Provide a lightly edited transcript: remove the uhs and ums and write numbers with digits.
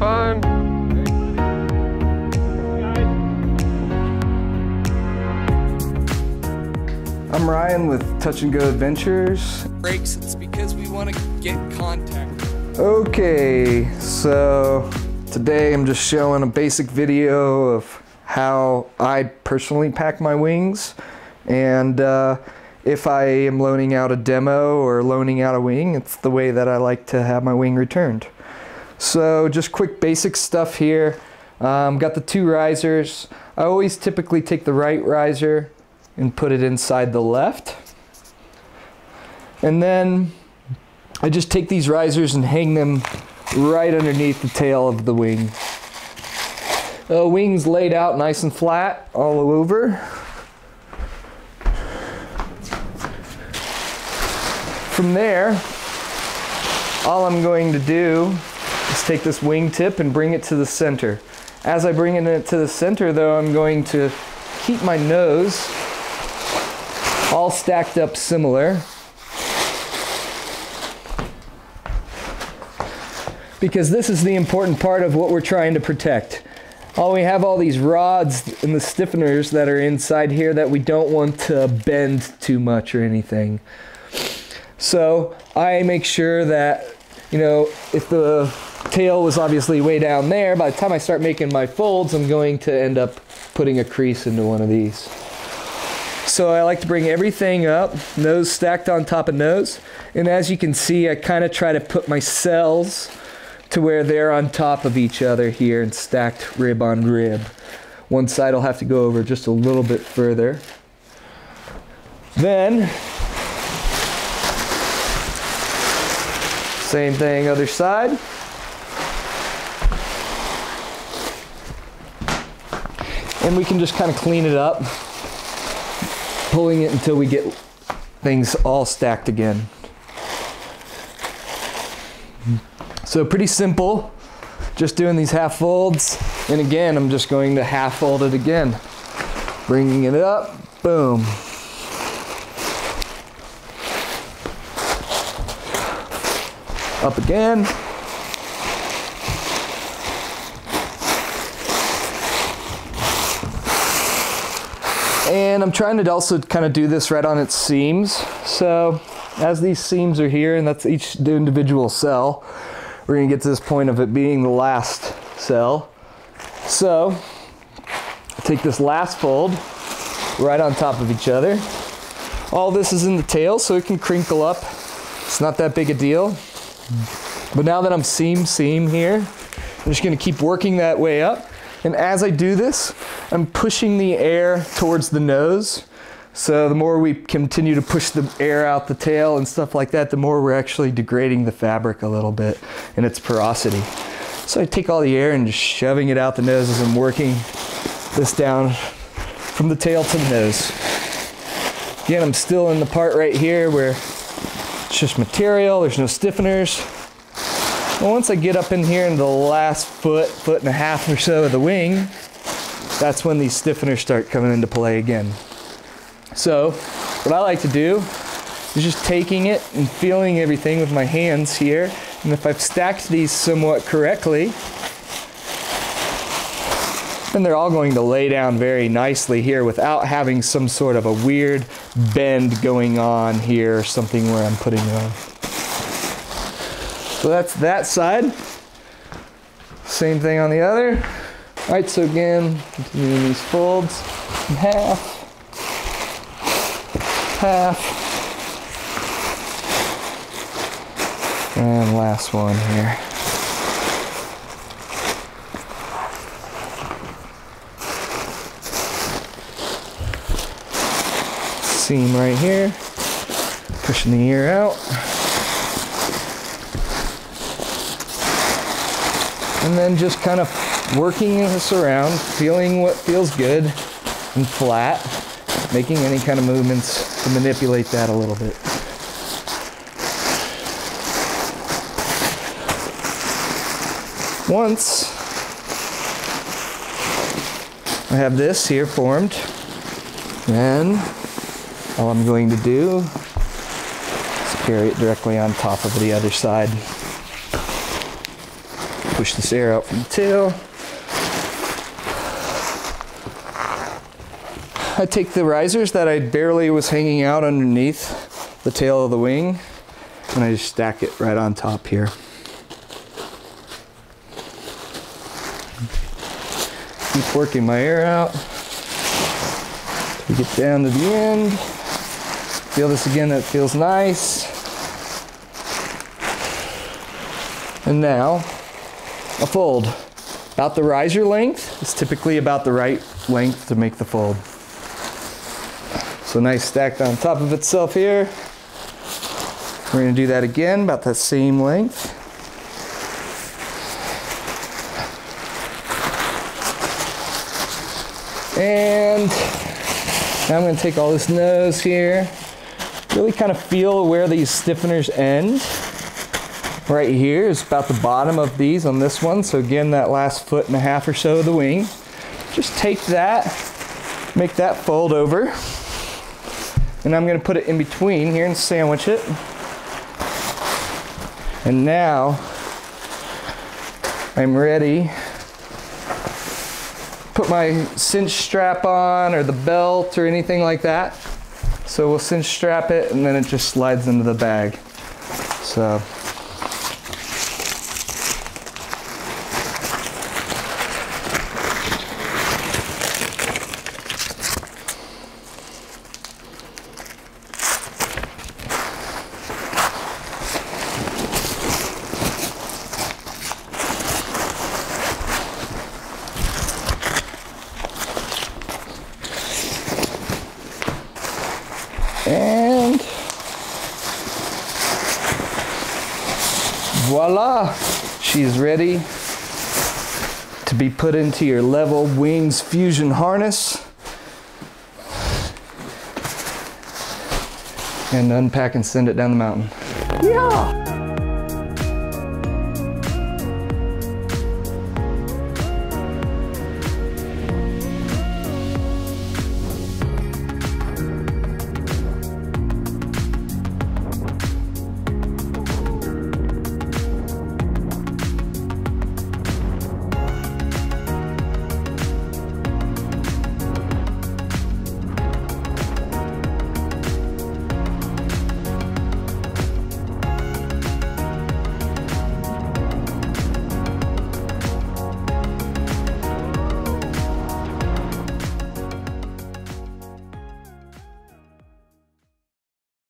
fun. I'm Ryan with Touch and Go Adventures. Brakes, it's because we want to get contact. Okay, so today I'm just showing a basic video of how I personally pack my wings, and if I am loaning out a demo or loaning out a wing, it's the way that I like to have my wing returned. So just quick basic stuff here. Got the two risers. I always typically take the right riser and put it inside the left. And then I just take these risers and hang them right underneath the tail of the wing. The wing's laid out nice and flat all over. From there, all I'm going to do is take this wing tip and bring it to the center. As I bring it to the center though, I'm going to keep my nose all stacked up similar, because this is the important part of what we're trying to protect. We have all these rods and the stiffeners that are inside here that we don't want to bend too much or anything. So I make sure that, you know, if the tail was obviously way down there, by the time I start making my folds, I'm going to end up putting a crease into one of these. So I like to bring everything up, nose stacked on top of nose. And as you can see, I kind of try to put my cells to where they're on top of each other here and stacked rib on rib. One side will have to go over just a little bit further. Then, same thing, other side. And we can just kind of clean it up, pulling it until we get things all stacked again. So pretty simple, just doing these half folds. And again, I'm just going to half fold it again. Bringing it up, boom. Up again. And I'm trying to also kind of do this right on its seams. So as these seams are here, and that's each individual cell, we're going to get to this point of it being the last cell. So take this last fold right on top of each other. All this is in the tail, so it can crinkle up. It's not that big a deal. But now that I'm seam here, I'm just going to keep working that way up. And as I do this, I'm pushing the air towards the nose. So the more we continue to push the air out the tail and stuff like that, the more we're actually degrading the fabric a little bit and its porosity. So I take all the air and just shoving it out the nose as I'm working this down from the tail to the nose. Again, I'm still in the part right here where it's just material, there's no stiffeners. And once I get up in here in the last foot and a half or so of the wing, that's when these stiffeners start coming into play again. So what I like to do is just taking it and feeling everything with my hands here. And if I've stacked these somewhat correctly, then they're all going to lay down very nicely here without having some sort of a weird bend going on here or something where I'm putting it on. So that's that side. Same thing on the other. All right, so again, continuing these folds in half, half, and last one here. Seam right here, pushing the ear out. And then just kind of working this around, feeling what feels good and flat, making any kind of movements to manipulate that a little bit. Once I have this here formed, then all I'm going to do is carry it directly on top of the other side. push this air out from the tail. I take the risers that I barely was hanging out underneath the tail of the wing, and I just stack it right on top here. Keep working my air out. We get down to the end. Feel this again, that feels nice. And now, a fold. About the riser length is typically about the right length to make the fold. So nice stacked on top of itself here. We're gonna do that again, about that same length. And now I'm going to take all this nose here, really kind of feel where these stiffeners end. Right here is about the bottom of these on this one. So again, that last 1.5 feet or so of the wing. Just take that, make that fold over. And I'm going to put it in between here and sandwich it. And now I'm ready. Put my cinch strap on or the belt or anything like that. So we'll cinch strap it and then it just slides into the bag. So. And voila, she's ready to be put into your level wings fusion harness and unpack and send it down the mountain. Yeah.